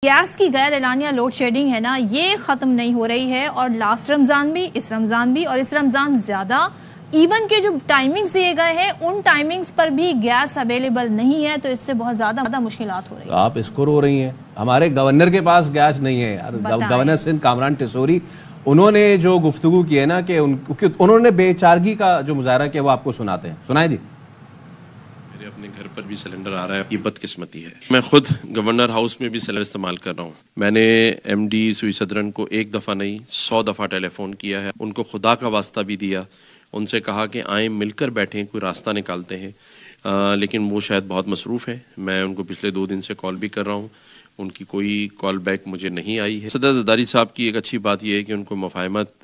Gas کی غیر اعلانیہ load shedding ہے نا، یہ ختم نہیں ہو رہی ہے، اور لاسٹ رمضان بھی، اس رمضان بھی، اور اس رمضان زیادہ ایون کے جو ٹائمنگز دیے گئے ہیں ان ٹائمنگز پر بھی گیس اویلیبل نہیں ہے، تو اس سے بہت زیادہ مشکلات ہو رہی ہیں۔ آپ اس کو رو رہی ہیں، ہمارے گورنر کے پاس گیس نہیں ہے یار۔ گورنر سندھ کامران ٹیسوری، انہوں نے جو گفتگو کی ہے نا کہ انہوں نے بے چارگی کا جو مظاہرہ کیا وہ آپ کو سناتے ہیں، سنائیں دی۔ اپنے گھر پر بھی سلنڈر آ رہا ہے، یہ بدقسمتی ہے۔ میں خود گورنر ہاؤس میں بھی سلنڈر استعمال کر رہا ہوں۔ میں نے ایم ڈی سوئی صدرن کو 1 دفعہ نہیں 100 دفعہ ٹیلی فون کیا ہے، ان کو خدا کا واسطہ بھی دیا، ان سے کہا کہ آئیں مل کر بیٹھیں، کوئی راستہ نکالتے ہیں، لیکن وہ شاید بہت مصروف ہیں۔ میں ان کو پچھلے 2 دن سے کال بھی کر رہا ہوں، ان کی کوئی کال بیک مجھے نہیں آئی ہے۔ صدر زرداری صاحب کی ایک اچھی بات یہ ہے کہ ان کو مفاہمت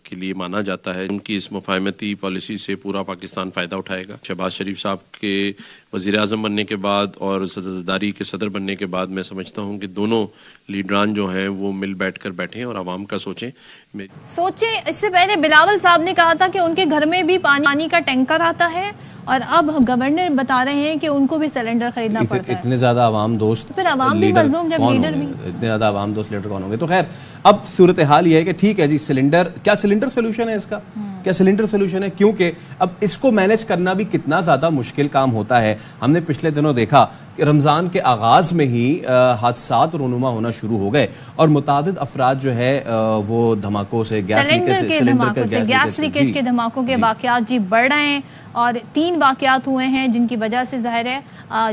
کے لیے مانا جاتا ہے، ان کی اس مفاہمتی پالیسی سے پورا پاکستان فائدہ اٹھائے گا۔ شہباز شریف صاحب کے وزیر اعظم بننے کے بعد اور صدر زرداری کے صدر بننے کے بعد میں سمجھتا ہوں کہ دونوں لیڈران جو ہیں وہ مل بیٹھ کر بیٹھیں اور عوام کا سوچیں۔ اس سے پہلے بلاول صاحب نے کہا تھا کہ ان کے گھر میں بھی پانی کا ٹینکر آتا ہے، اور اب گورنر بتا رہے ہیں کہ ان کو بھی سلنڈر خریدنا پڑتا ہے۔ اتنے زیادہ عوام دوست پھر عوام بھی مظلوم جب لیڈر بھی اتنے زیادہ عوام دوست لیڈر کون ہوں گے؟ تو خیر اب صورتحال یہ ہے کہ ٹھیک ہے جی، سلنڈر کیا سلنڈر سولوشن ہے اس کا؟ کیا سلنڈر سولوشن ہے؟ کیونکہ اب اس کو مینیج کرنا بھی کتنا زیادہ مشکل کام ہوتا ہے۔ ہم نے پچھلے دنوں دیکھا کہ رمضان کے آغاز میں ہی حادثات رونما ہونا شروع ہو گئے، اور متعدد افراد جو ہے وہ دھماکوں سے گیس لیکیج کے دھماکوں کے واقعات جی بڑھ رہے ہیں، اور 3 واقعات ہوئے ہیں جن کی وجہ سے ظاہر ہے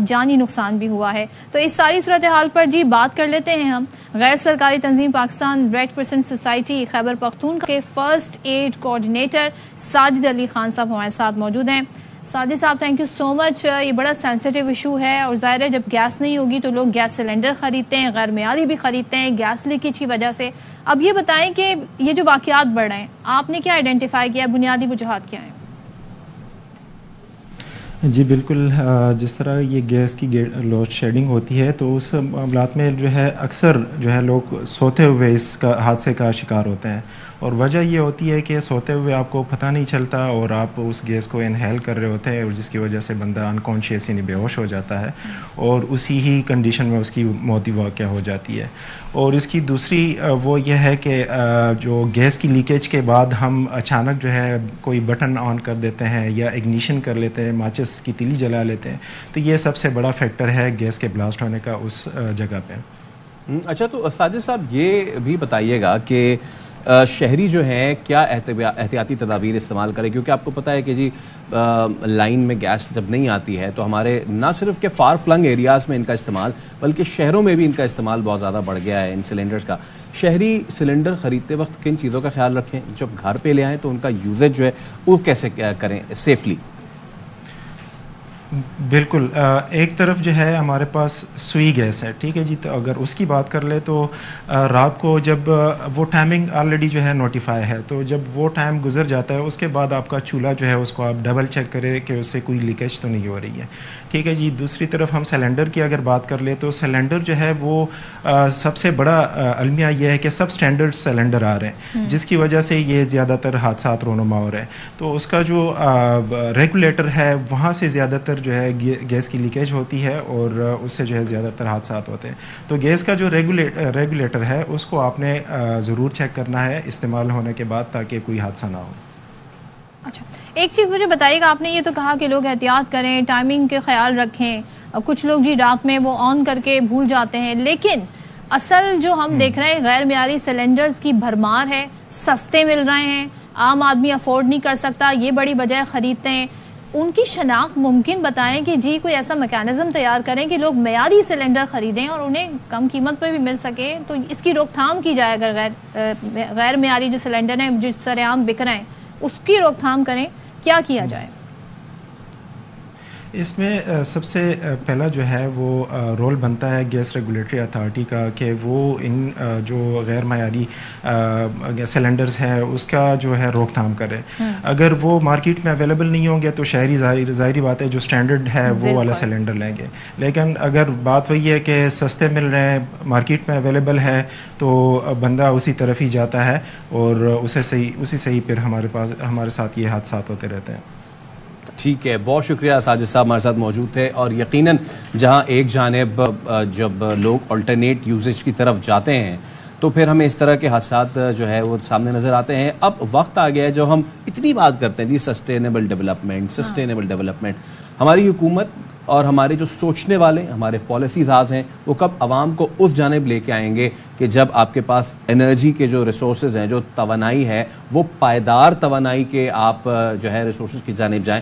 جانی نقصان بھی ہوا ہے۔ تو اس ساری صورتحال پر جی بات کر لیتے ہیں ہم۔ غیر سرکاری تنظیم Pakistan red crescent society Khyber Pakhtunkhwa کے first aid coordinator Sajid Ali Khan صاحب ہمارے ساتھ موجود ہیں۔ ساجد صاحب تھینک یو سو مچ۔ یہ بڑا سینسیٹیو ایشو ہے، اور ظاہر ہے جب گیس نہیں ہوگی تو لوگ گیس سلنڈر خریدتے ہیں، غیر معیاری بھی خریدتے ہیں گیس لیکیج کی وجہ سے۔ اب یہ بتائیں کہ یہ جو واقعات بڑھ رہے ہیں آپ نے کیا آئیڈینٹیفائی کیا، بنیادی وجوہات کیا ہیں؟ جی بالکل، جس طرح یہ گیس کی لوڈ شیڈنگ ہوتی ہے تو اس معاملات میں جو ہے اکثر جو ہے لوگ سوتے ہوئے اس کا حادثے کا شکار ہوتے ہیں، اور وجہ یہ ہوتی ہے کہ سوتے ہوئے آپ کو پتہ نہیں چلتا اور آپ اس گیس کو انہیل کر رہے ہوتے ہیں، اور جس کی وجہ سے بندہ انکانشیس یعنی بے ہوش ہو جاتا ہے، اور اسی ہی کنڈیشن میں اس کی موت واقع ہو جاتی ہے۔ اور اس کی دوسری وہ یہ ہے کہ جو گیس کی لیکیج کے بعد ہم اچانک جو ہے کوئی بٹن آن کر دیتے ہیں یا اگنیشن کر لیتے ہیں، ماچس کی تیلی جلا لیتے ہیں، تو یہ سب سے بڑا فیکٹر ہے گیس کے بلاسٹ ہونے کا اس جگہ پہ۔ اچھا، تو ساجد صاحب یہ بھی بتائیے گا کہ شہری جو ہیں کیا احتیاطی تدابیر استعمال کریں؟ کیونکہ آپ کو پتہ ہے کہ جی لائن میں گیس جب نہیں آتی ہے تو ہمارے نہ صرف کہ فار فلنگ ایریاز میں ان کا استعمال بلکہ شہروں میں بھی ان کا استعمال بہت زیادہ بڑھ گیا ہے ان سلنڈرز کا۔ شہری سلنڈر خریدتے وقت کن چیزوں کا خیال رکھیں؟ جب گھر پہ لے آئیں تو ان کا یوزیج جو ہے وہ کیسے کریں سیفلی؟ بالکل، ایک طرف جو ہے ہمارے پاس سوئی گیس ہے، ٹھیک ہے جی، تو اگر اس کی بات کر لے تو رات کو جب وہ ٹائمنگ آلریڈی جو ہے نوٹیفائی ہے، تو جب وہ ٹائم گزر جاتا ہے اس کے بعد آپ کا چولہا جو ہے اس کو آپ ڈبل چیک کریں کہ اس سے کوئی لیکیج تو نہیں ہو رہی ہے، ٹھیک ہے جی۔ دوسری طرف ہم سلنڈر کی اگر بات کر لیں تو سلنڈر جو ہے وہ سب سے بڑا المیہ یہ ہے کہ سب سٹینڈرڈ سلنڈر آ رہے ہیں، جس کی وجہ سے یہ زیادہ تر حادثات رونما ہو رہے ہیں۔ تو اس کا جو ریگولیٹر ہے وہاں سے زیادہ تر جو ہے گیس کی لیکیج ہوتی ہے، اور اس سے جو ہے زیادہ تر حادثات ہوتے ہیں۔ تو گیس کا جو ریگولیٹر ہے اس کو آپ نے ضرور چیک کرنا ہے استعمال ہونے کے بعد تاکہ کوئی حادثہ نہ ہو۔ اچھا، ایک چیز مجھے بتائیے گا، آپ نے یہ تو کہا کہ لوگ احتیاط کریں، ٹائمنگ کے خیال رکھیں، کچھ لوگ جی رات میں وہ آن کر کے بھول جاتے ہیں، لیکن اصل جو ہم دیکھ رہے ہیں غیر معیاری سلنڈرز کی بھرمار ہے، سستے مل رہے ہیں، عام آدمی افورڈ نہیں کر سکتا، یہ بڑی بجائے خریدتے ہیں۔ ان کی شناخت ممکن بتائیں کہ جی کوئی ایسا میکانزم تیار کریں کہ لوگ معیاری سلنڈر خریدیں اور انہیں کم قیمت پہ بھی مل سکے، تو اس کی روک تھام کی جائے اگر غیر معیاری جو سلنڈر ہیں جس سر عام بک رہے ہیں اس کی روک تھام کریں، کیا کیا جائے؟ اس میں سب سے پہلا جو ہے وہ رول بنتا ہے گیس ریگولیٹری اتھارٹی کا کہ وہ ان جو غیر معیاری سلنڈرز ہیں اس کا جو ہے روک تھام کرے۔ اگر وہ مارکیٹ میں اویلیبل نہیں ہوں گے تو شہری ظاہری بات ہے جو سٹینڈرڈ ہے وہ والا سلنڈر لیں گے، لیکن اگر بات وہی ہے کہ سستے مل رہے ہیں، مارکیٹ میں اویلیبل ہے، تو بندہ اسی طرف ہی جاتا ہے اور اسی سے ہی پھر ہمارے ساتھ یہ حادثات ہوتے رہتے ہیں۔ ٹھیک ہے، بہت شکریہ ساجد صاحب ہمارے ساتھ موجود تھے. اور یقیناً جہاں ایک جانب جب لوگ آلٹرنیٹ یوزیج کی طرف جاتے ہیں تو پھر ہمیں اس طرح کے حادثات جو ہے وہ سامنے نظر آتے ہیں. اب وقت آ گیا ہے جو ہم اتنی بات کرتے ہیں جی سسٹینیبل ڈیولپمنٹ. ہماری حکومت اور ہمارے جو سوچنے والے ہمارے پالیسیز ہیں وہ کب عوام کو اس جانب لے کے آئیں گے کہ جب آپ کے پاس انرجی کے جو ریسورسز ہیں، جو توانائی ہے، وہ پائیدار توانائی کے آپ جو ہے ریسورسز کی جانب جائیں.